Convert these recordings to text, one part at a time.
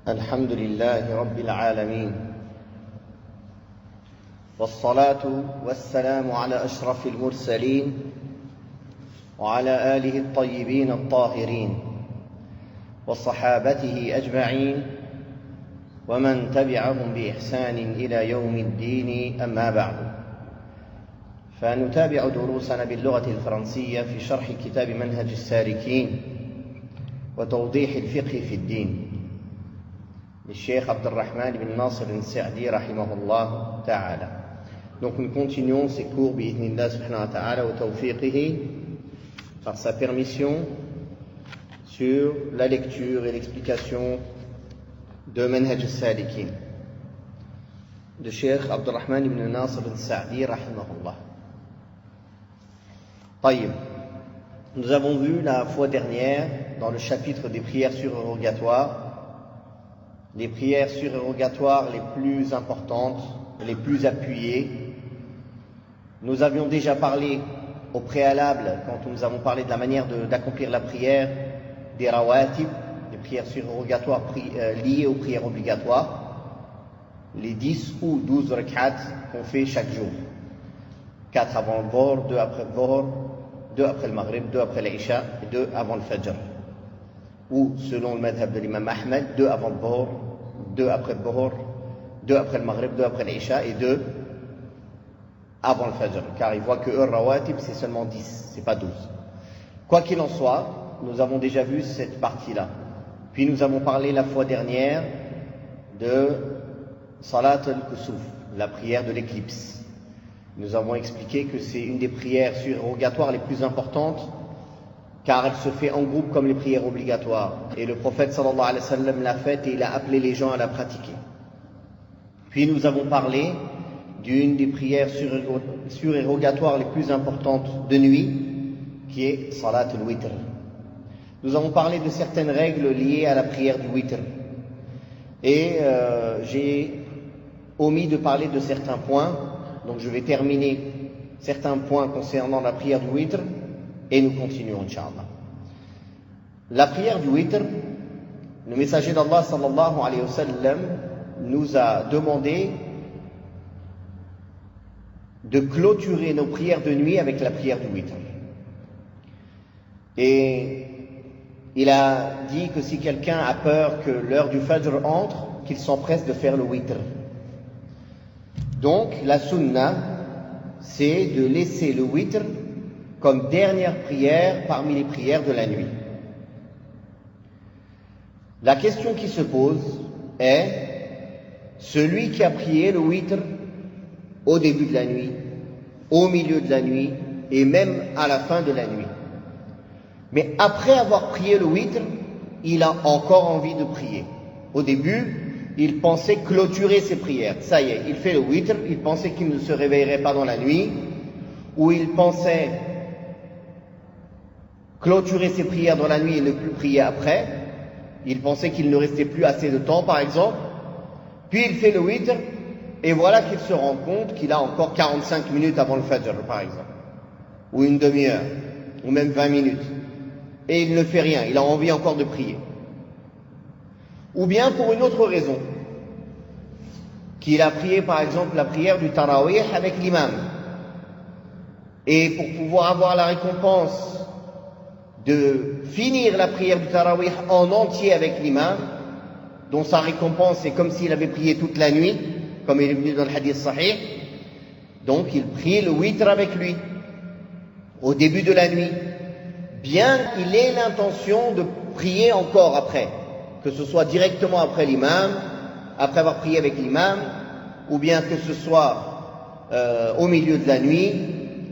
الحمد لله رب العالمين والصلاة والسلام على أشرف المرسلين وعلى آله الطيبين الطاهرين وصحابته أجمعين ومن تبعهم بإحسان إلى يوم الدين أما بعد فنتابع دروسنا باللغة الفرنسية في شرح كتاب منهج السالكين وتوضيح الفقه في الدين للشيخ عبد الرحمن بن ناصر السعدي رحمه الله تعالى. Donc nous continuons ces cours bi'idhnillah subhanahu wa ta'ala wa tawfiqihi par sa permission sur la lecture et l'explication de Manhaj al-Salikin de Cheikh Abd al-Rahman ibn Nasr al-Sa'di rahimahullah. Taïb. Nous avons vu la fois dernière dans le chapitre des prières surérogatoires les prières surérogatoires les plus importantes, les plus appuyées. Nous avions déjà parlé au préalable, quand nous avons parlé de la manière d'accomplir la prière, des rawatib, des prières surérogatoires liées aux prières obligatoires, les 10 ou 12 rak'at qu'on fait chaque jour. 4 avant le Dhuhr, 2 après le Dhuhr, 2 après le Maghrib, 2 après l'Isha et 2 avant le Fajr. Ou, selon le madhab de l'imam Ahmed, 2 avant le Dhuhr, 2 après le Dhuhr, 2 après le Maghrib, 2 après l'Isha et 2 avant le Fajr. Car il voit que rawatib c'est seulement 10, c'est pas 12. Quoi qu'il en soit, nous avons déjà vu cette partie-là. Puis nous avons parlé la fois dernière de Salat al-Kusuf, la prière de l'éclipse. Nous avons expliqué que c'est une des prières surérogatoires les plus importantes, car elle se fait en groupe comme les prières obligatoires. Et le prophète sallallahu alayhi wa sallam l'a faite et il a appelé les gens à la pratiquer. Puis nous avons parlé d'une des prières surérogatoires les plus importantes de nuit, qui est Salat al-Witr. Nous avons parlé de certaines règles liées à la prière du Witr. Et j'ai omis de parler de certains points, donc je vais terminer certains points concernant la prière du Witr, et nous continuons, Inch'Allah. La prière du Witr, le messager d'Allah sallallahu alayhi wa sallam nous a demandé de clôturer nos prières de nuit avec la prière du Witr. Et il a dit que si quelqu'un a peur que l'heure du Fajr entre, qu'il s'empresse de faire le Witr. Donc, la sunna, c'est de laisser le Witr comme dernière prière parmi les prières de la nuit. La question qui se pose est, celui qui a prié le Witr au début de la nuit, au milieu de la nuit et même à la fin de la nuit. Mais après avoir prié le Witr, il a encore envie de prier. Au début, il pensait clôturer ses prières. Ça y est, il fait le Witr, il pensait qu'il ne se réveillerait pas dans la nuit, ou il pensait clôturer ses prières dans la nuit et ne plus prier après. Il pensait qu'il ne restait plus assez de temps, par exemple. Puis il fait le Witr, et voilà qu'il se rend compte qu'il a encore 45 minutes avant le Fajr, par exemple. Ou une demi-heure, ou même 20 minutes. Et il ne fait rien, il a envie encore de prier. Ou bien pour une autre raison, qu'il a prié par exemple la prière du Tarawih avec l'imam. Et pour pouvoir avoir la récompense de finir la prière du Tarawih en entier avec l'imam, dont sa récompense est comme s'il avait prié toute la nuit, comme il est venu dans le hadith sahih, donc il prie le Witr avec lui, au début de la nuit, bien qu'il ait l'intention de prier encore après, que ce soit directement après l'imam, après avoir prié avec l'imam, ou bien que ce soit au milieu de la nuit,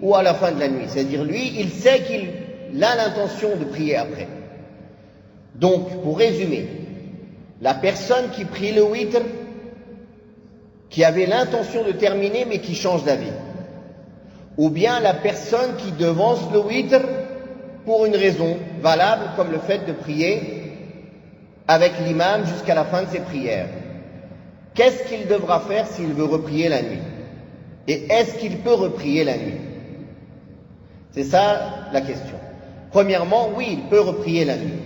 ou à la fin de la nuit. C'est-à-dire lui, il sait qu'il a l'intention de prier après. Donc, pour résumer, la personne qui prie le Witr, qui avait l'intention de terminer mais qui change d'avis, ou bien la personne qui devance le Witr pour une raison valable, comme le fait de prier avec l'imam jusqu'à la fin de ses prières. Qu'est-ce qu'il devra faire s'il veut reprier la nuit? Et est-ce qu'il peut reprier la nuit? C'est ça la question. Premièrement, oui, il peut reprier la nuit.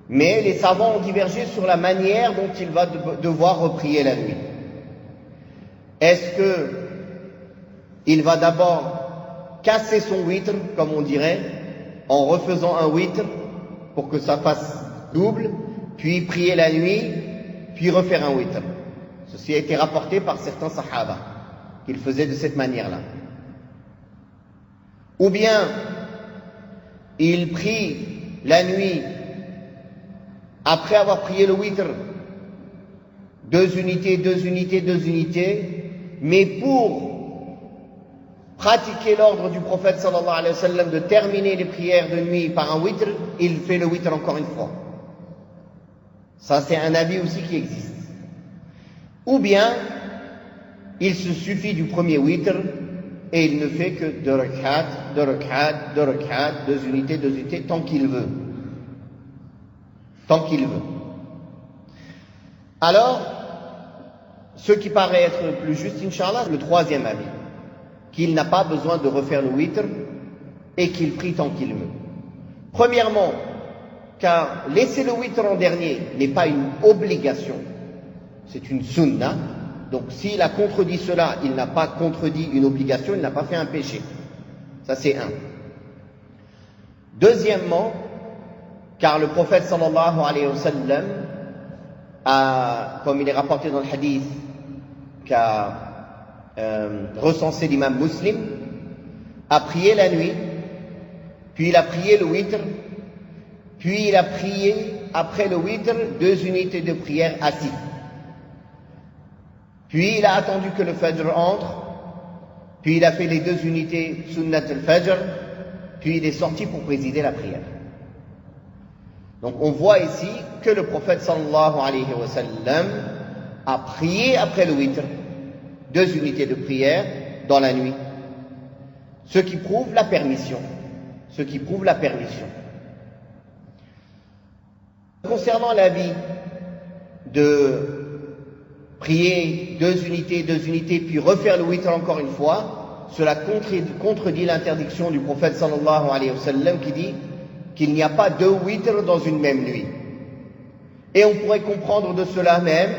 Mais les savants ont divergé sur la manière dont il va devoir reprier la nuit. Est-ce que il va d'abord casser son witr, comme on dirait, en refaisant un witr pour que ça fasse double, puis prier la nuit, puis refaire un witr? Ceci a été rapporté par certains sahaba, qu'ils faisaient de cette manière-là. Ou bien, il prie la nuit, après avoir prié le witr, 2 unités, 2 unités, 2 unités, mais pour pratiquer l'ordre du prophète sallallahu alayhi wa sallam de terminer les prières de nuit par un witr, il fait le witr encore une fois. Ça, c'est un avis aussi qui existe. Ou bien, il se suffit du premier witr et il ne fait que 2 rak'at, 2 rak'at, 2 rak'at, 2 unités, 2 unités, tant qu'il veut. Tant qu'il veut. Alors, ce qui paraît être le plus juste, Inch'Allah, le troisième avis, qu'il n'a pas besoin de refaire le witr et qu'il prie tant qu'il veut. Premièrement, car laisser le witr en dernier n'est pas une obligation, c'est une sunnah. Donc s'il a contredit cela, il n'a pas contredit une obligation, il n'a pas fait un péché. Ça c'est un. Deuxièmement, car le prophète sallallahu alayhi wa sallam a, comme il est rapporté dans le hadith qu'a recensé l'imam Muslim, a prié la nuit, puis il a prié le witr, puis il a prié après le witr 2 unités de prière assis. Puis il a attendu que le fajr entre, puis il a fait les 2 unités sunnat al-fajr, puis il est sorti pour présider la prière. Donc on voit ici que le prophète sallallahu alayhi wa sallam a prié après le witr 2 unités de prière dans la nuit. Ce qui prouve la permission. Ce qui prouve la permission. Concernant l'avis de prier 2 unités, puis refaire le witr encore une fois, cela contredit l'interdiction du prophète sallallahu alayhi wa sallam qui dit qu'il n'y a pas 2 witr dans une même nuit. Et on pourrait comprendre de cela même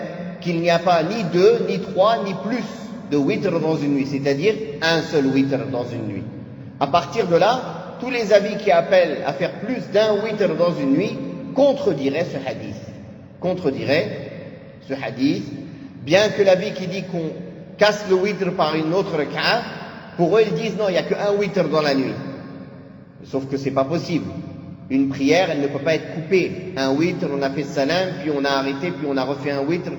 qu'il n'y a pas ni 2, ni 3, ni plus de witr dans une nuit, c'est-à-dire un seul witr dans une nuit. À partir de là, tous les avis qui appellent à faire plus d'un witr dans une nuit contrediraient ce hadith. Contrediraient ce hadith, bien que l'avis qui dit qu'on casse le witr par une autre rak'a, pour eux ils disent non, il n'y a qu'un witr dans la nuit. Sauf que c'est pas possible. Une prière, elle ne peut pas être coupée. Un witr, on a fait salam, puis on a arrêté, puis on a refait un witr.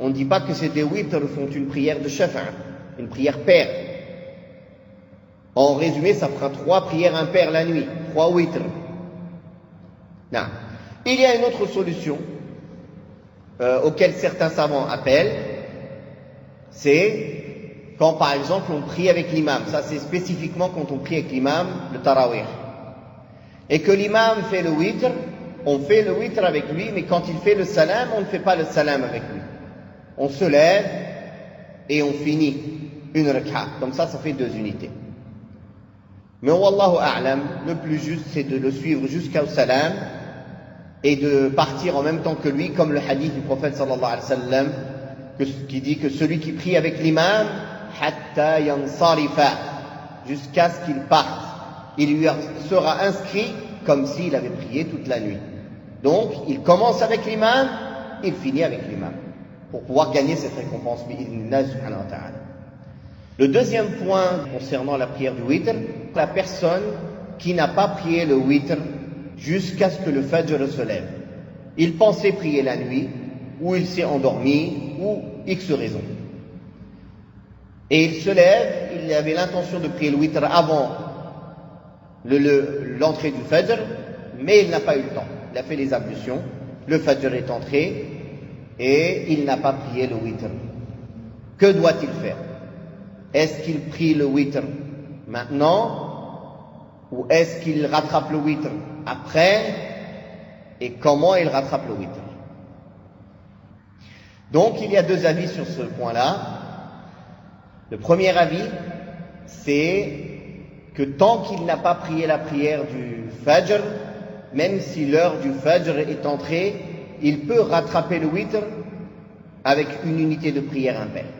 On ne dit pas que ces 2 witrs font une prière de shafa', une prière paire. En résumé, ça fera 3 prières impaires la nuit, 3 witrs. Non. Il y a une autre solution auquel certains savants appellent, c'est quand par exemple on prie avec l'imam. Ça c'est spécifiquement quand on prie avec l'imam, le tarawih. Et que l'imam fait le witr, on fait le witr avec lui, mais quand il fait le salam, on ne fait pas le salam avec lui. On se lève et on finit une rak'a. Comme ça fait 2 unités. Mais wallahu a'lam, le plus juste c'est de le suivre jusqu'au salam et de partir en même temps que lui, comme le hadith du prophète sallallahu alayhi wa sallam, qui dit que celui qui prie avec l'imam, hatta yansarifa, jusqu'à ce qu'il parte, il lui sera inscrit comme s'il avait prié toute la nuit. Donc, il commence avec l'imam, il finit avec l'imam, pour pouvoir gagner cette récompense, bi'idhnillah subhanahu wa ta'ala. Le deuxième point concernant la prière du witr, la personne qui n'a pas prié le witr jusqu'à ce que le fajr se lève. Il pensait prier la nuit, ou il s'est endormi, ou X raison. Et il se lève, il avait l'intention de prier le witr avant l'entrée du fajr, mais il n'a pas eu le temps. Il a fait les ablutions, le fajr est entré, et il n'a pas prié le witr. Que doit-il faire? Est-ce qu'il prie le witr maintenant, ou est-ce qu'il rattrape le witr après, et comment il rattrape le witr? Donc il y a 2 avis sur ce point-là. Le premier avis, c'est que tant qu'il n'a pas prié la prière du fajr, même si l'heure du Fajr est entrée, il peut rattraper le witr avec une unité de prière impaire.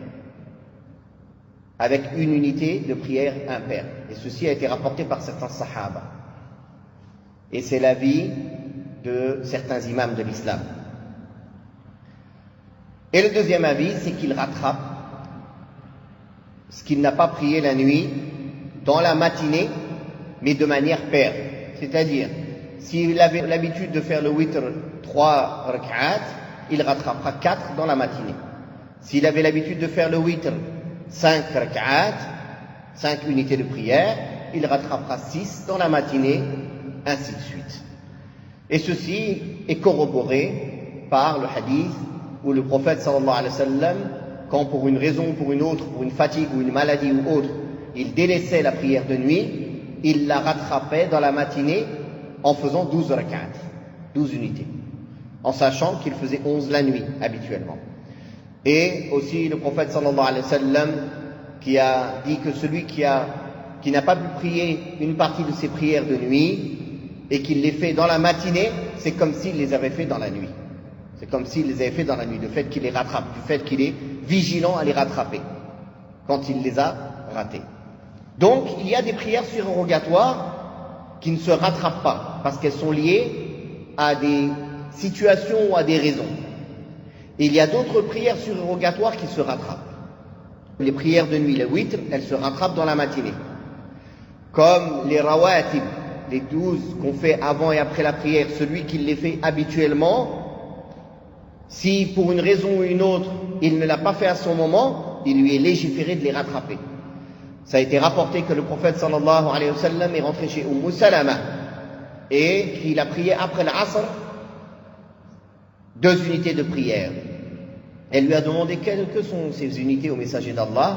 Avec une unité de prière impaire. Et ceci a été rapporté par certains sahaba. Et c'est l'avis de certains imams de l'islam. Et le deuxième avis, c'est qu'il rattrape ce qu'il n'a pas prié la nuit dans la matinée, mais de manière paire. C'est-à-dire, s'il avait l'habitude de faire le witr 3 rak'at, il rattrapera 4 dans la matinée. S'il avait l'habitude de faire le witr 5 rak'at, 5 unités de prière, il rattrapera 6 dans la matinée, ainsi de suite. Et ceci est corroboré par le hadith où le prophète sallallahu alayhi wa sallam, quand pour une raison ou pour une autre, pour une fatigue ou une maladie ou autre, il délaissait la prière de nuit, il la rattrapait dans la matinée en faisant 12 rak'at, 12 unités, en sachant qu'il faisait 11 la nuit habituellement. Et aussi le prophète sallallahu alayhi wa sallam qui a dit que celui qui n'a pas pu prier une partie de ses prières de nuit et qu'il les fait dans la matinée, c'est comme s'il les avait fait dans la nuit. C'est comme s'il les avait fait dans la nuit, du fait qu'il les rattrape, du fait qu'il est vigilant à les rattraper quand il les a ratés. Donc, il y a des prières surérogatoires qui ne se rattrapent pas parce qu'elles sont liées à des situations ou à des raisons. Et il y a d'autres prières surérogatoires qui se rattrapent. Les prières de nuit, le witr, elles se rattrapent dans la matinée. Comme les rawatib, les 12 qu'on fait avant et après la prière, celui qui les fait habituellement, si pour une raison ou une autre, il ne l'a pas fait à son moment, il lui est légiféré de les rattraper. Ça a été rapporté que le prophète sallallahu alayhi wa sallam est rentré chez Salama et qu'il a prié après l'Asr 2 unités de prière. Elle lui a demandé quelles sont ces unités au messager d'Allah.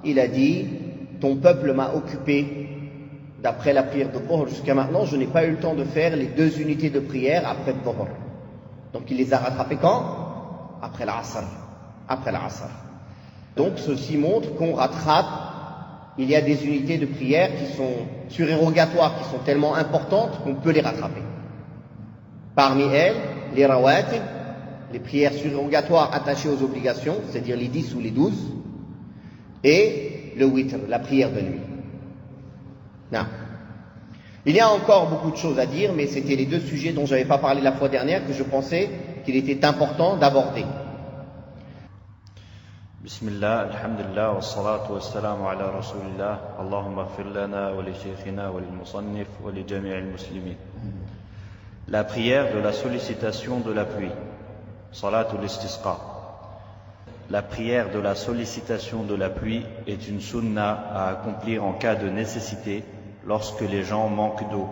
Il a dit, ton peuple m'a occupé d'après la prière de Dhuhr jusqu'à maintenant, je n'ai pas eu le temps de faire les 2 unités de prière après Dhuhr. Donc il les a rattrapés quand? Après l'Asr. Après l'Asr. Donc ceci montre qu'on rattrape, il y a des unités de prière qui sont surérogatoires, qui sont tellement importantes qu'on peut les rattraper. Parmi elles, les rawatib, les prières surérogatoires attachées aux obligations, c'est-à-dire les 10 ou les 12, et le witr, la prière de nuit. Non. Il y a encore beaucoup de choses à dire, mais c'était les 2 sujets dont je n'avais pas parlé la fois dernière que je pensais qu'il était important d'aborder. Bismillah, alhamdulillah, wa salatu wa salamu ala rasulillah, Allahumma ighfir lana wa li shaykhina wa li musannif wa li jami'il muslimin. La prière de la sollicitation de la pluie, salatul istisqa. La prière de la sollicitation de la pluie est une sunna à accomplir en cas de nécessité lorsque les gens manquent d'eau.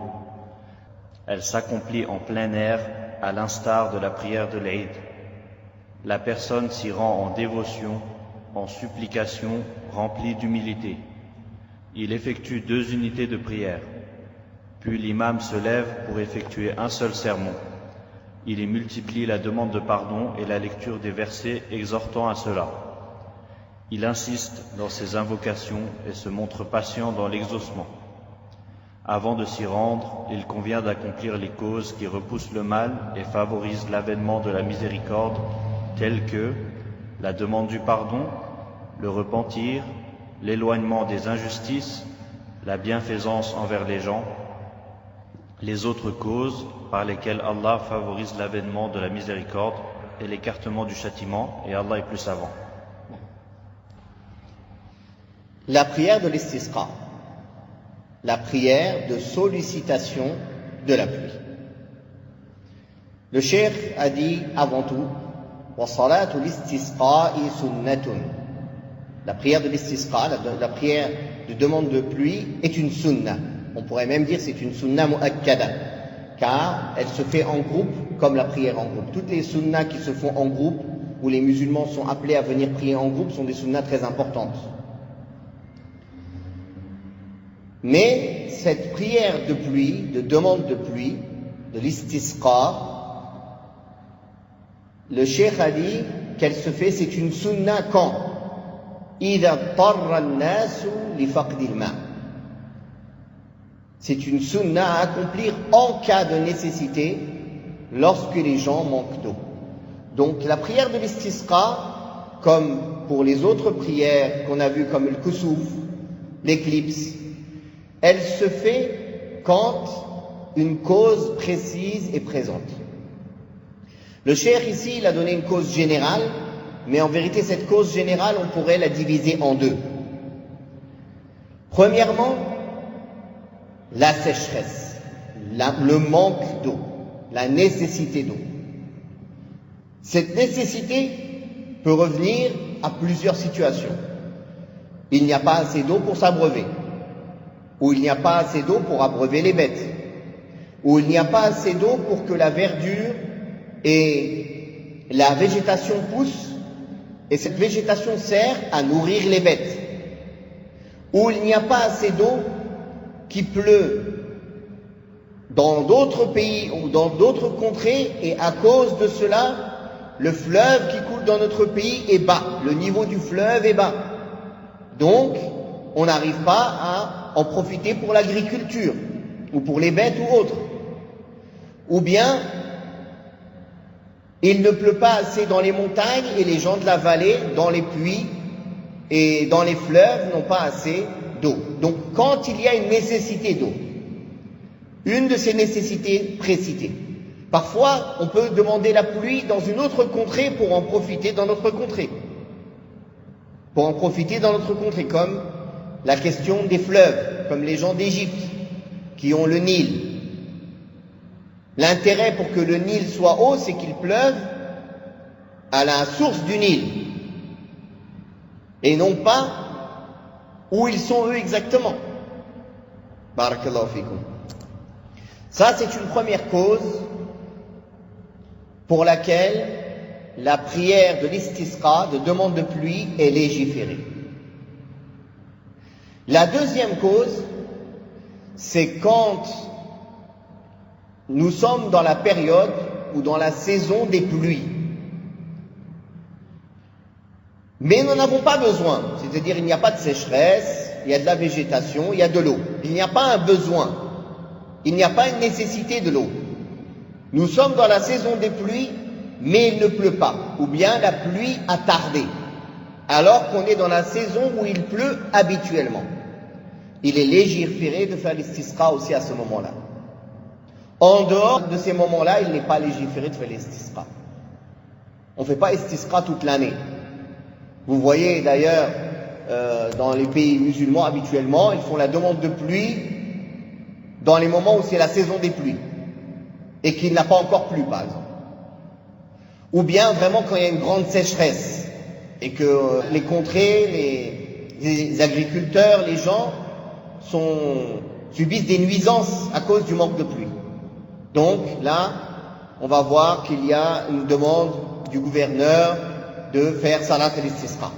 Elle s'accomplit en plein air à l'instar de la prière de l'Eid. La personne s'y rend en dévotion, en supplication, remplie d'humilité. Il effectue 2 unités de prière. Puis l'imam se lève pour effectuer un seul sermon. Il y multiplie la demande de pardon et la lecture des versets exhortant à cela. Il insiste dans ses invocations et se montre patient dans l'exaucement. Avant de s'y rendre, il convient d'accomplir les causes qui repoussent le mal et favorisent l'avènement de la miséricorde, telles que la demande du pardon, le repentir, l'éloignement des injustices, la bienfaisance envers les gens, les autres causes par lesquelles Allah favorise l'avènement de la miséricorde et l'écartement du châtiment, et Allah est plus savant. La prière de l'istisqa, la prière de sollicitation de la pluie. Le cheikh a dit avant tout, wa salatul istisqa'i sunnatun. La prière de l'istisqa, la prière de demande de pluie est une sunna. On pourrait même dire c'est une sunna mu'akkada, car elle se fait en groupe comme la prière en groupe. Toutes les sunnas qui se font en groupe, où les musulmans sont appelés à venir prier en groupe, sont des sunnas très importantes. Mais cette prière de pluie, de demande de pluie, de l'istisqa, le cheikh a dit qu'elle se fait, c'est une sunna quand إِذَا اضْطَرَّ النَّاسُ لِفَقْدِ الْمَاءِ. C'est une sunna à accomplir en cas de nécessité lorsque les gens manquent d'eau. Donc la prière de l'istisqa, comme pour les autres prières qu'on a vues comme le kusuf, l'éclipse, elle se fait quand une cause précise est présente. Le cheikh ici, il a donné une cause générale, mais en vérité cette cause générale, on pourrait la diviser en deux. Premièrement, la sécheresse, le manque d'eau, la nécessité d'eau. Cette nécessité peut revenir à plusieurs situations. Il n'y a pas assez d'eau pour s'abreuver, ou il n'y a pas assez d'eau pour abreuver les bêtes, ou il n'y a pas assez d'eau pour que la verdure et la végétation poussent, et cette végétation sert à nourrir les bêtes, ou il n'y a pas assez d'eau qui pleut dans d'autres pays ou dans d'autres contrées, et à cause de cela, le fleuve qui coule dans notre pays est bas, le niveau du fleuve est bas. Donc, on n'arrive pas à en profiter pour l'agriculture, ou pour les bêtes ou autres. Ou bien, il ne pleut pas assez dans les montagnes et les gens de la vallée, dans les puits et dans les fleuves, n'ont pas assez d'eau. Donc, quand il y a une nécessité d'eau, une de ces nécessités précitées, parfois, on peut demander la pluie dans une autre contrée pour en profiter dans notre contrée. Comme la question des fleuves, comme les gens d'Égypte, qui ont le Nil. L'intérêt pour que le Nil soit haut, c'est qu'il pleuve à la source du Nil, et non pas où ils sont eux exactement. Barakallahu fikum. Ça, c'est une première cause pour laquelle la prière de l'istisqa, de demande de pluie, est légiférée. La deuxième cause, c'est quand nous sommes dans la période ou dans la saison des pluies. Mais nous n'avons pas besoin, c'est-à-dire il n'y a pas de sécheresse, il y a de la végétation, il y a de l'eau. Il n'y a pas un besoin, il n'y a pas une nécessité de l'eau. Nous sommes dans la saison des pluies, mais il ne pleut pas, ou bien la pluie a tardé, alors qu'on est dans la saison où il pleut habituellement. Il est légiféré de faire l'istisqa aussi à ce moment-là. En dehors de ces moments-là, il n'est pas légiféré de faire l'istisqa. On ne fait pas istisqa toute l'année. Vous voyez d'ailleurs, dans les pays musulmans habituellement, ils font la demande de pluie dans les moments où c'est la saison des pluies, et qu'il n'a pas encore plu, par exemple. Ou bien vraiment quand il y a une grande sécheresse, et que les contrées, les agriculteurs, les gens subissent des nuisances à cause du manque de pluie. Donc là, on va voir qu'il y a une demande du gouverneur de faire salat al-istisqa.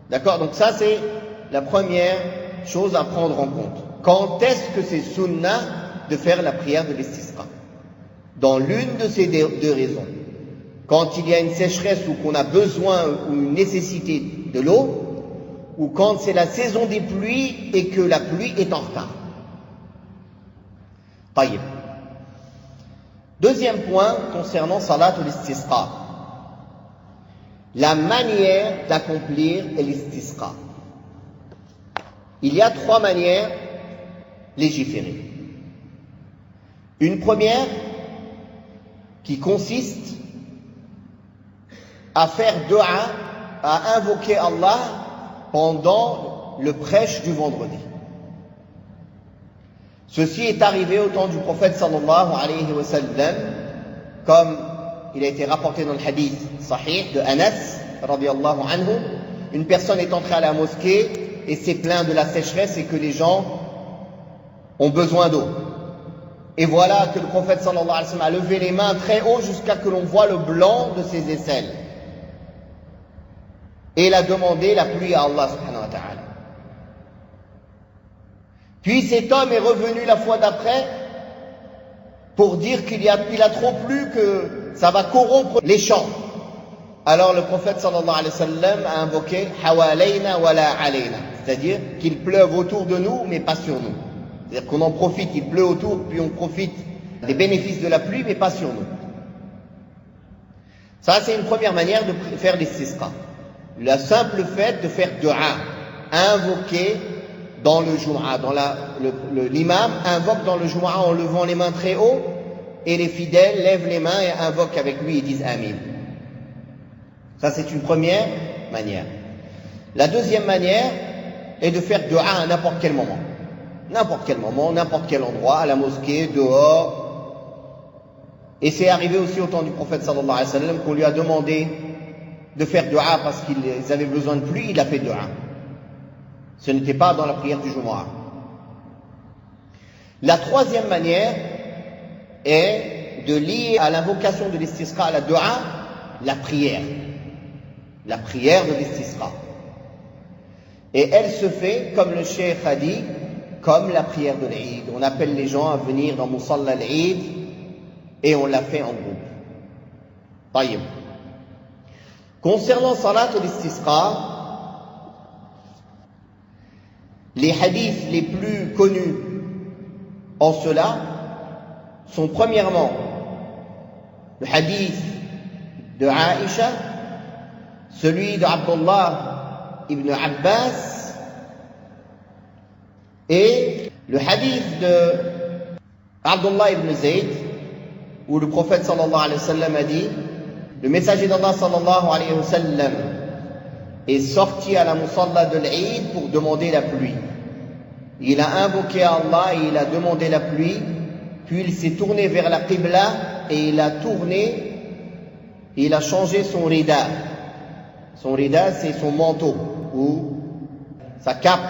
D'accord? Donc ça, c'est la première chose à prendre en compte. Quand est-ce que c'est sunnah de faire la prière de l'istisqa? Dans l'une de ces deux raisons. Quand il y a une sécheresse ou qu'on a besoin ou une nécessité de l'eau, ou quand c'est la saison des pluies et que la pluie est en retard. Taïb. Deuxième point concernant salat al-istisqa. La manière d'accomplir l'istisqa. Il y a 3 manières légiférées. Une première qui consiste à faire dua, à invoquer Allah pendant le prêche du vendredi. Ceci est arrivé au temps du prophète sallallahu alayhi wa sallam, comme il a été rapporté dans le hadith sahih de Anas radiyallahu anhu. Une personne est entrée à la mosquée et s'est plaint de la sécheresse et que les gens ont besoin d'eau. Et voilà que le prophète sallallahu alayhi wa sallam a levé les mains très haut jusqu'à que l'on voit le blanc de ses aisselles. Et il a demandé la pluie à Allah subhanahu wa ta'ala. Puis cet homme est revenu la fois d'après pour dire qu'il a trop plu, que ça va corrompre les champs. Alors le prophète sallallahu alayhi wa sallam a invoqué hawalayna wala alayna, c'est-à-dire qu'il pleuve autour de nous mais pas sur nous. C'est-à-dire qu'on en profite, il pleut autour, puis on profite des bénéfices de la pluie, mais pas sur nous. Ça, c'est une première manière de faire l'istisqa. Le simple fait de faire dua, invoquer dans le Jumu'ah, l'imam invoque dans le Jumu'ah en levant les mains très haut, et les fidèles lèvent les mains et invoquent avec lui et disent Amin. Ça, c'est une première manière. La deuxième manière est de faire dua à n'importe quel moment. N'importe quel moment, n'importe quel endroit, à la mosquée, dehors. Et c'est arrivé aussi au temps du prophète sallallahu alayhi wa sallam qu'on lui a demandé de faire dua parce qu'ils avaient besoin de pluie, il a fait dua. Ce n'était pas dans la prière du Jumu'ah. La troisième manière est de lier à l'invocation de l'istisqa, à la dua, la prière. La prière de l'istisqa. Et elle se fait, comme le cheikh a dit, comme la prière de l'Eid. On appelle les gens à venir dans Musalla l'Eid et on l'a fait en groupe. Taïb. Concernant Salat l'istisqa, les hadiths les plus connus en cela sont premièrement le hadith de Aïcha, celui de Abdullah ibn Abbas et le hadith de Abdullah ibn Zayd où le prophète sallallahu alayhi wa sallam a dit le messager d'Allah sallallahu alayhi wa sallam est sorti à la musalla de l'Eid pour demander la pluie. Il a invoqué Allah et il a demandé la pluie, puis il s'est tourné vers la Qibla et il a tourné, il a changé son rida. Son rida, c'est son manteau ou sa cape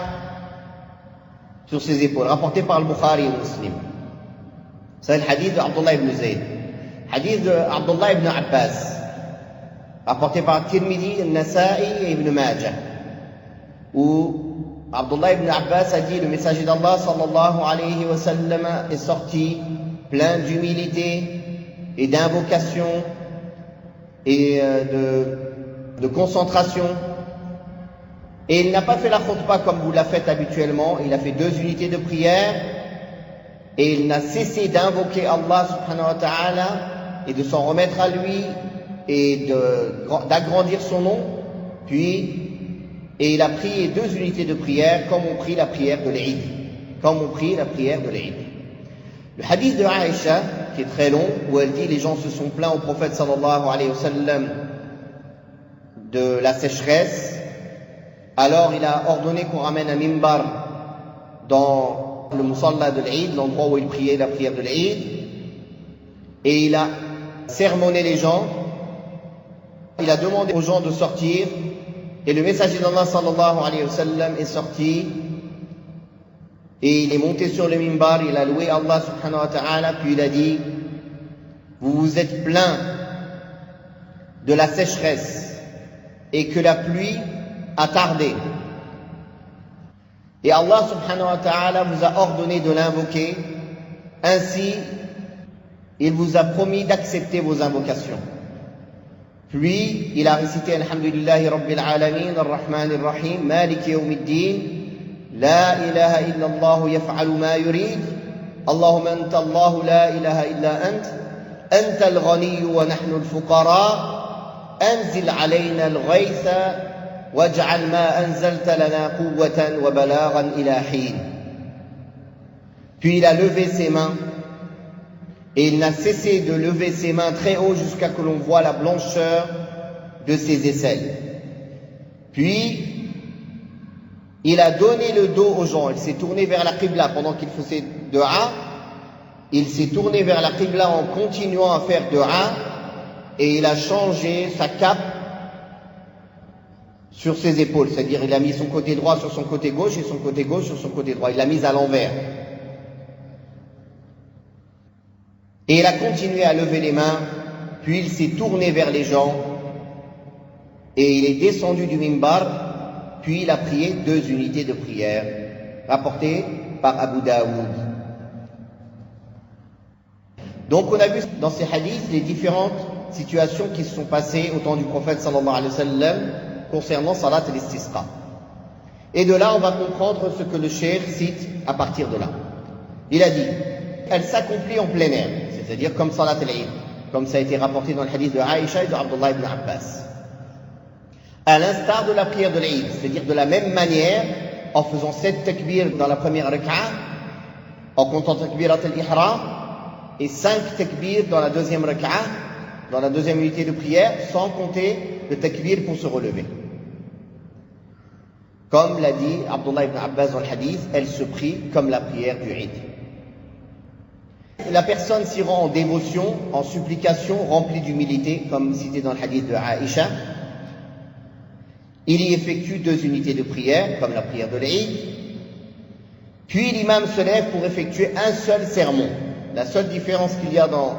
sur ses épaules, rapporté par le Bukhari et Muslim. C'est le hadith d'Abdullah ibn Zayd. Hadith d'Abdullah ibn Abbas, rapporté par Tirmidhi, Nasa'i et Ibn Majah, où Abdullah ibn Abbas a dit le messager d'Allah sallallahu alayhi wa sallam est sorti plein d'humilité et d'invocation et de concentration, et il n'a pas fait la khutbah comme vous la faites habituellement. Il a fait 2 unités de prière et il n'a cessé d'invoquer Allah subhanahu wa ta'ala et de s'en remettre à lui et d'agrandir son nom, et il a prié 2 unités de prière comme on prie la prière de l'Eid. Le hadith de Aïcha, qui est très long, où elle dit les gens se sont plaints au prophète sallallahu alayhi wa sallam de la sécheresse, alors il a ordonné qu'on ramène un mimbar dans le musalla de l'Eid, l'endroit où il priait la prière de l'Eid, et il a sermonné les gens. Il a demandé aux gens de sortir et le messager d'Allah sallallahu alayhi wa sallam est sorti et il est monté sur le mimbar, il a loué Allah subhanahu wa ta'ala, puis il a dit vous vous êtes plaints de la sécheresse et que la pluie a tardé et Allah subhanahu wa ta'ala vous a ordonné de l'invoquer, ainsi il vous a promis d'accepter vos invocations. Puis, il a récité Alhamdulillahi Rabbil Alamin, Ar-Rahman Ar-Rahim, Malik Yawmiddin, La ilaha illallah yaf'alu ma yurid, Allahumma anta Allahu la ilaha illa anta al-ghani wa nahnu al-fuqara, anzil alayna al-ghaytha, waj'al ma anzalta lana quwwatan wa balaghan ila hin. Puis il a levé ses mains. Et il n'a cessé de lever ses mains très haut jusqu'à ce que l'on voit la blancheur de ses aisselles. Puis, il a donné le dos aux gens. Il s'est tourné vers la Qibla pendant qu'il faisait dua. Il s'est tourné vers la Qibla en continuant à faire dua. Et il a changé sa cape sur ses épaules. C'est-à-dire, il a mis son côté droit sur son côté gauche et son côté gauche sur son côté droit. Il l'a mise à l'envers. Et il a continué à lever les mains, puis il s'est tourné vers les gens, et il est descendu du mimbar, puis il a prié 2 unités de prière, rapportées par Abu Daoud. Donc on a vu dans ces hadiths les différentes situations qui se sont passées au temps du prophète sallallahu alayhi wa sallam concernant Salat al-Istisqa. Et de là on va comprendre ce que le cheikh cite à partir de là. Il a dit, elle s'accomplit en plein air, c'est-à-dire comme Salat al-Eid, comme ça a été rapporté dans le hadith de Aïcha et de Abdullah ibn Abbas. À l'instar de la prière de l'Eid, c'est-à-dire de la même manière, en faisant 7 takbir dans la première rak'a, en comptant takbirat al-ihram, et 5 takbir dans la deuxième rak'a, dans la deuxième unité de prière, sans compter le takbir pour se relever. Comme l'a dit Abdullah ibn Abbas dans le hadith, elle se prie comme la prière du Eid. La personne s'y rend en dévotion, en supplication, remplie d'humilité, comme cité dans le hadith de Aïcha. Il y effectue 2 unités de prière, comme la prière de l'Eid. Puis l'imam se lève pour effectuer un seul sermon. La seule différence qu'il y a dans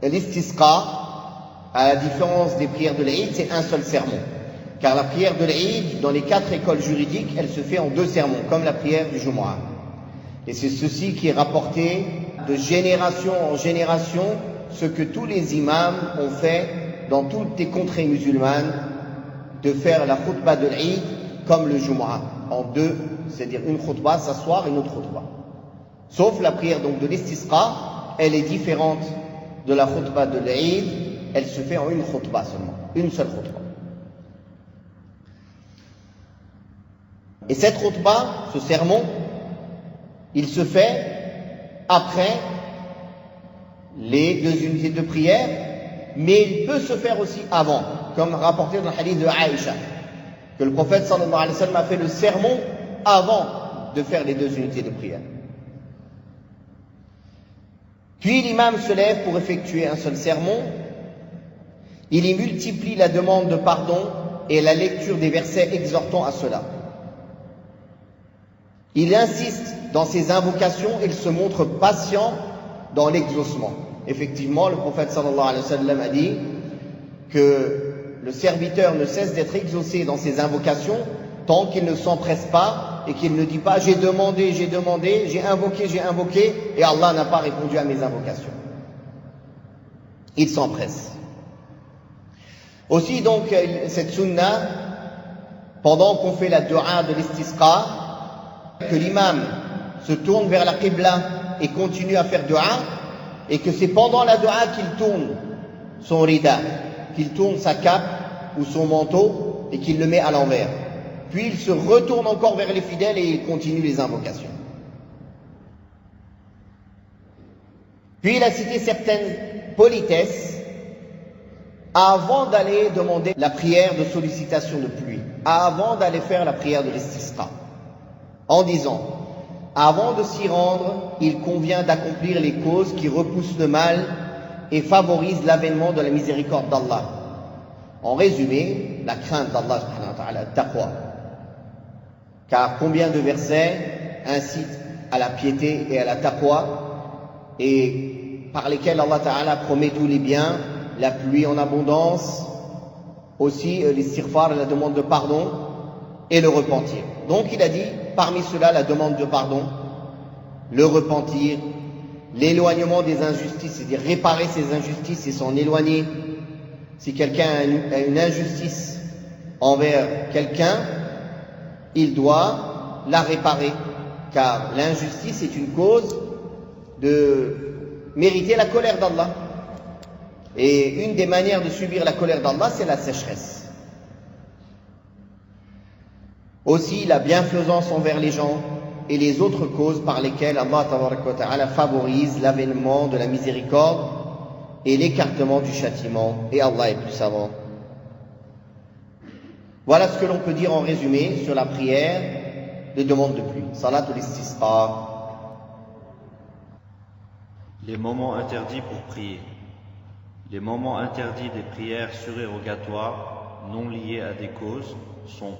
l'istisqa, à la différence des prières de l'Eid, c'est un seul sermon. Car la prière de l'Eid, dans les 4 écoles juridiques, elle se fait en 2 sermons, comme la prière du Jumu'ah. Et c'est ceci qui est rapporté de génération en génération, ce que tous les imams ont fait dans toutes les contrées musulmanes, de faire la khutbah de l'Eid comme le Jumu'ah, en 2, c'est-à-dire une khutbah, s'asseoir et une autre khutbah. Sauf la prière donc de l'istisqa, elle est différente de la khutbah de l'Eid, elle se fait en une khutbah seulement, une seule khutbah. Et cette khutbah, ce sermon, il se fait après les 2 unités de prière, mais il peut se faire aussi avant, comme rapporté dans le hadith de Aïcha, que le prophète sallallahu alayhi wa sallam a fait le sermon avant de faire les 2 unités de prière. Puis l'imam se lève pour effectuer un seul sermon, il y multiplie la demande de pardon et la lecture des versets exhortant à cela. Il insiste dans ses invocations et il se montre patient dans l'exaucement. Effectivement, le prophète sallallahu alayhi wa sallam a dit que le serviteur ne cesse d'être exaucé dans ses invocations tant qu'il ne s'empresse pas et qu'il ne dit pas j'ai demandé, j'ai invoqué et Allah n'a pas répondu à mes invocations. Il s'empresse. Aussi donc cette sunna, pendant qu'on fait la dua de l'istisqa, que l'imam se tourne vers la qibla et continue à faire dua, et que c'est pendant la dua qu'il tourne son rida, qu'il tourne sa cape ou son manteau et qu'il le met à l'envers. Puis il se retourne encore vers les fidèles et il continue les invocations. Puis il a cité certaines politesses avant d'aller demander la prière de sollicitation de pluie, avant d'aller faire la prière de l'istisqa, en disant: avant de s'y rendre, il convient d'accomplir les causes qui repoussent le mal et favorisent l'avènement de la miséricorde d'Allah. En résumé, la crainte d'Allah subhanahu wa ta'ala, taqwa. Car combien de versets incitent à la piété et à la taqwa, et par lesquels Allah ta'ala promet tous les biens, la pluie en abondance, aussi l'istighfar, la demande de pardon, et le repentir. Donc il a dit, parmi cela, la demande de pardon, le repentir, l'éloignement des injustices, c'est-à-dire réparer ses injustices et s'en éloigner. Si quelqu'un a une injustice envers quelqu'un, il doit la réparer, car l'injustice est une cause de mériter la colère d'Allah. Et une des manières de subir la colère d'Allah, c'est la sécheresse. Aussi la bienfaisance envers les gens et les autres causes par lesquelles Allah Ta'ala favorise l'avènement de la miséricorde et l'écartement du châtiment, et Allah est plus savant. Voilà ce que l'on peut dire en résumé sur la prière de demande de pluie. Salatul istisqa. Les moments interdits pour prier. Les moments interdits des prières surérogatoires non liées à des causes sont: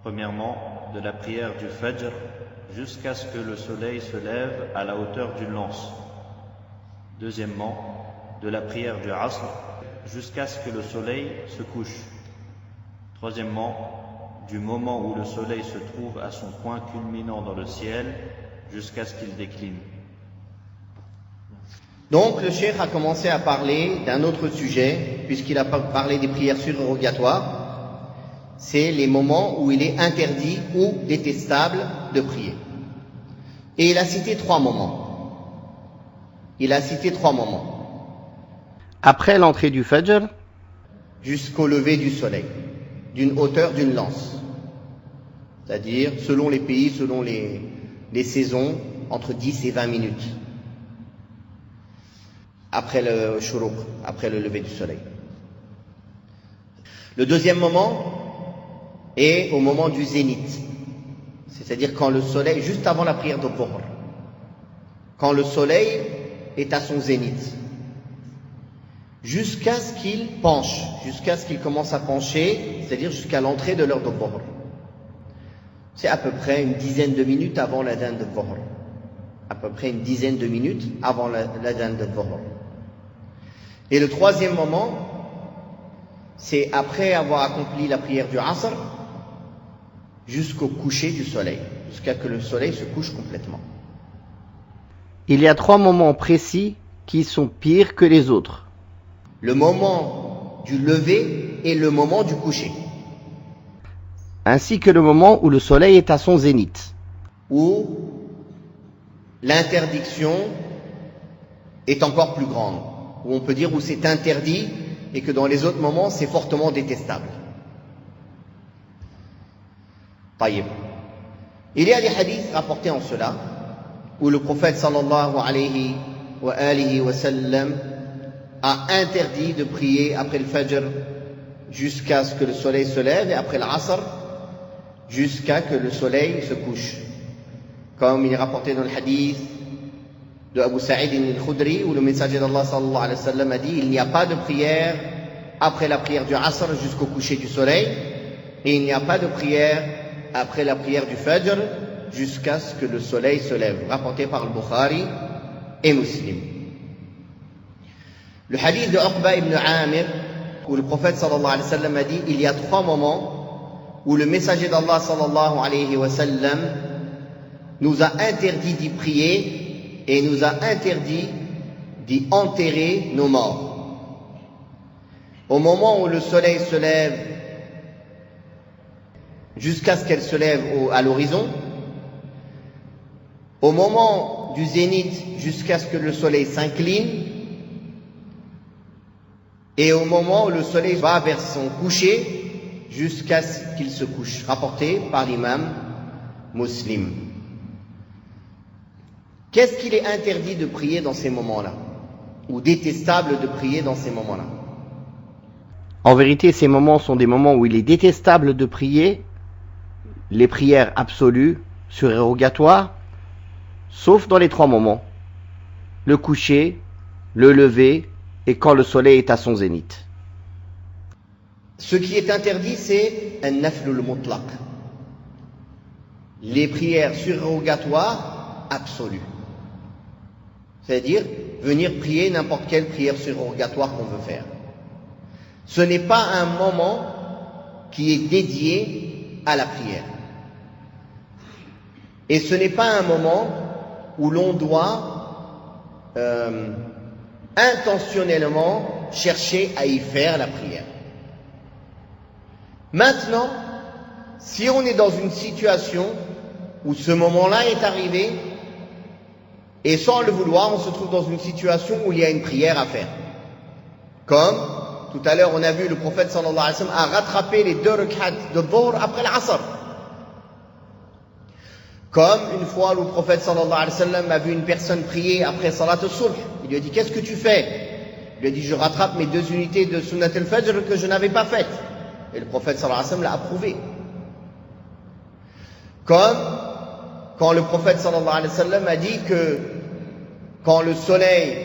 premièrement, de la prière du Fajr jusqu'à ce que le soleil se lève à la hauteur d'une lance. Deuxièmement, de la prière du Asr jusqu'à ce que le soleil se couche. Troisièmement, du moment où le soleil se trouve à son point culminant dans le ciel jusqu'à ce qu'il décline. Donc le cheikh a commencé à parler d'un autre sujet, puisqu'il a parlé des prières surérogatoires. C'est les moments où il est interdit ou détestable de prier. Et il a cité 3 moments. Il a cité 3 moments. Après l'entrée du Fajr, Jusqu'au lever du soleil, d'une hauteur d'une lance. C'est-à-dire, selon les pays, selon les saisons, entre 10 et 20 minutes. Après le shuruq, après le lever du soleil. Le deuxième moment est au moment du zénith. C'est-à-dire quand le soleil, juste avant la prière de Dhuhr, quand le soleil est à son zénith, jusqu'à ce qu'il penche, jusqu'à ce qu'il commence à pencher, c'est-à-dire jusqu'à l'entrée de l'heure de Dhuhr. C'est à peu près une dizaine de minutes avant l'adhan de Dhuhr. À peu près une dizaine de minutes avant l'adhan de Dhuhr. Et le troisième moment, c'est après avoir accompli la prière du Asr, jusqu'au coucher du soleil, jusqu'à ce que le soleil se couche complètement. il y a 3 moments précis qui sont pires que les autres. Le moment du lever et le moment du coucher, Ainsi que le moment où le soleil est à son zénith. où l'interdiction est encore plus grande, où on peut dire où c'est interdit et que dans les autres moments c'est fortement détestable. Taïb. Il y a des hadiths rapportés en cela, où le prophète sallallahu alayhi wa sallam a interdit de prier après le Fajr jusqu'à ce que le soleil se lève et après l'Asr jusqu'à ce que le soleil se couche. Comme il est rapporté dans le hadith de Abu Sa'id al-Khudri où le messager d'Allah sallallahu alayhi wa sallam a dit il n'y a pas de prière après la prière du Asr jusqu'au coucher du soleil et il n'y a pas de prière après la prière du Fajr jusqu'à ce que le soleil se lève. Rapporté par le Bukhari et Muslim. Le hadith de Uqba ibn Amir, où le prophète sallallahu alayhi wa sallam a dit il y a 3 moments où le messager d'Allah sallallahu alayhi wa sallam nous a interdit d'y prier et nous a interdit d'y enterrer nos morts. Au moment où le soleil se lève, jusqu'à ce qu'elle se lève à l'horizon, au moment du zénith, jusqu'à ce que le soleil s'incline, et au moment où le soleil va vers son coucher, jusqu'à ce qu'il se couche, rapporté par l'imam Muslim. Qu'est-ce qu'il est interdit de prier dans ces moments-là, ou détestable de prier dans ces moments-là? En vérité, ces moments sont des moments où il est détestable de prier, les prières absolues, surérogatoires, sauf dans les 3 moments. Le coucher, le lever et quand le soleil est à son zénith. Ce qui est interdit, c'est un naflul mutlaq. Les prières surérogatoires absolues. C'est-à-dire venir prier n'importe quelle prière surérogatoire qu'on veut faire. Ce n'est pas un moment qui est dédié à la prière. Et ce n'est pas un moment où l'on doit intentionnellement chercher à y faire la prière. Maintenant, si on est dans une situation où ce moment-là est arrivé, et sans le vouloir, on se trouve dans une situation où il y a une prière à faire. Comme, tout à l'heure, on a vu le prophète sallallahu alayhi wa sallam a rattrapé les 2 rak'at de Dhuhr après l'Asr. Comme une fois le prophète sallallahu alayhi wa sallam a vu une personne prier après Salat al-Subh. Il lui a dit, qu'est-ce que tu fais? Il lui a dit, je rattrape mes 2 unités de Sunnat al-Fajr que je n'avais pas faites. Et le prophète sallallahu alayhi wa sallam l'a approuvé. Comme quand le prophète sallallahu alayhi wa sallam a dit que quand le soleil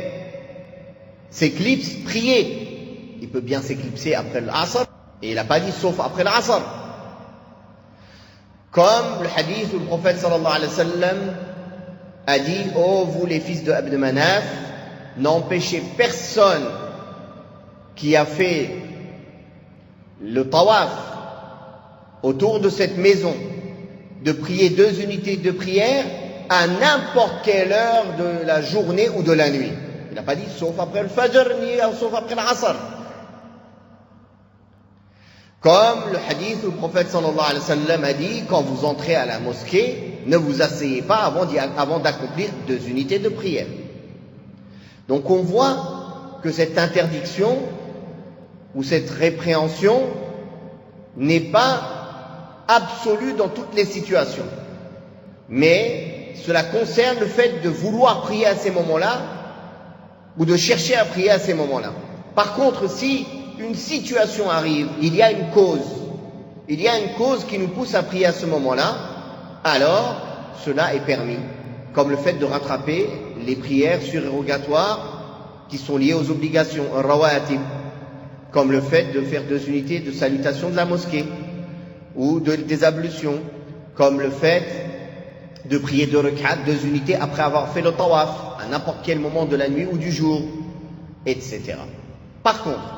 s'éclipse, priez. Il peut bien s'éclipser après l'Asr, et il n'a pas dit sauf après l'Asr. Comme le hadith où le prophète sallallahu alayhi wa sallam a dit, ô vous les fils de Abd Manaf, n'empêchez personne qui a fait le tawaf autour de cette maison de prier 2 unités de prière à n'importe quelle heure de la journée ou de la nuit. Il n'a pas dit sauf après le Fajr ni sauf après l'Asr. Comme le hadith où le prophète sallallahu alayhi wa sallam a dit, quand vous entrez à la mosquée, ne vous asseyez pas avant d'accomplir 2 unités de prière. Donc on voit que cette interdiction ou cette répréhension n'est pas absolue dans toutes les situations. Mais cela concerne le fait de vouloir prier à ces moments-là ou de chercher à prier à ces moments-là. Par contre, si une situation arrive, il y a une cause qui nous pousse à prier à ce moment-là, alors cela est permis, comme le fait de rattraper les prières surérogatoires qui sont liées aux obligations, rawatib, comme le fait de faire 2 unités de salutation de la mosquée, ou des ablutions, comme le fait de prier 2 rak'at, 2 unités après avoir fait le tawaf, à n'importe quel moment de la nuit ou du jour, etc. Par contre,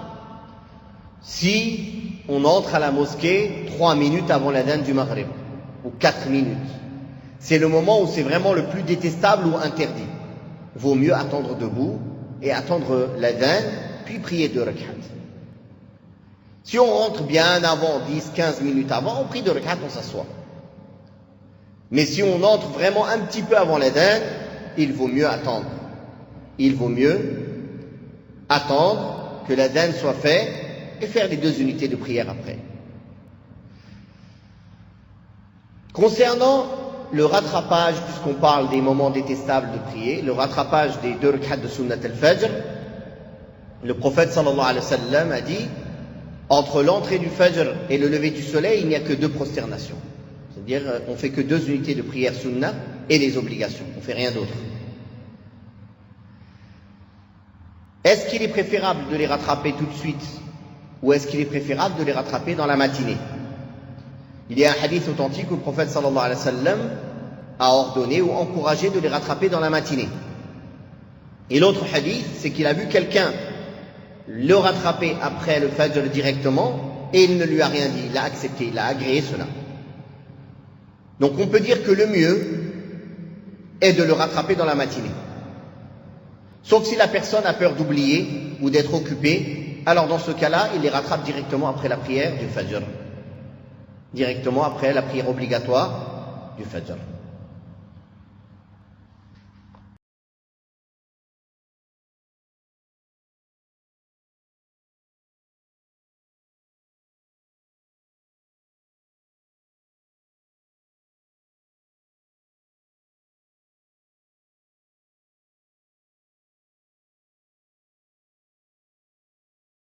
si on entre à la mosquée 3 minutes avant l'adhan du Maghrib, ou 4 minutes, c'est le moment où c'est vraiment le plus détestable ou interdit. Vaut mieux attendre debout et attendre l'adhan, puis prier 2 rak'at. Si on rentre bien avant, 10-15 minutes avant, on prie 2 rak'at, on s'assoit. Mais si on entre vraiment un petit peu avant l'adhan, il vaut mieux attendre. Il vaut mieux attendre que l'adhan soit fait et faire les 2 unités de prière après. Concernant le rattrapage, puisqu'on parle des moments détestables de prier, le rattrapage des 2 rak'at de sunnat al-fajr, le prophète sallallahu alayhi wa sallam a dit, entre l'entrée du fajr et le lever du soleil, il n'y a que 2 prosternations. C'est-à-dire, on fait que 2 unités de prière sunnah et les obligations. On fait rien d'autre. Est-ce qu'il est préférable de les rattraper tout de suite ou est-ce qu'il est préférable de les rattraper dans la matinée? Il y a un hadith authentique où le prophète sallallahu alayhi wa sallam a ordonné ou encouragé de les rattraper dans la matinée. Et l'autre hadith, c'est qu'il a vu quelqu'un le rattraper après le fajr directement et il ne lui a rien dit, il a accepté, il a agréé cela. Donc on peut dire que le mieux est de le rattraper dans la matinée. Sauf si la personne a peur d'oublier ou d'être occupée, alors dans ce cas-là, il les rattrape directement après la prière du fajr. Directement après la prière obligatoire du fajr.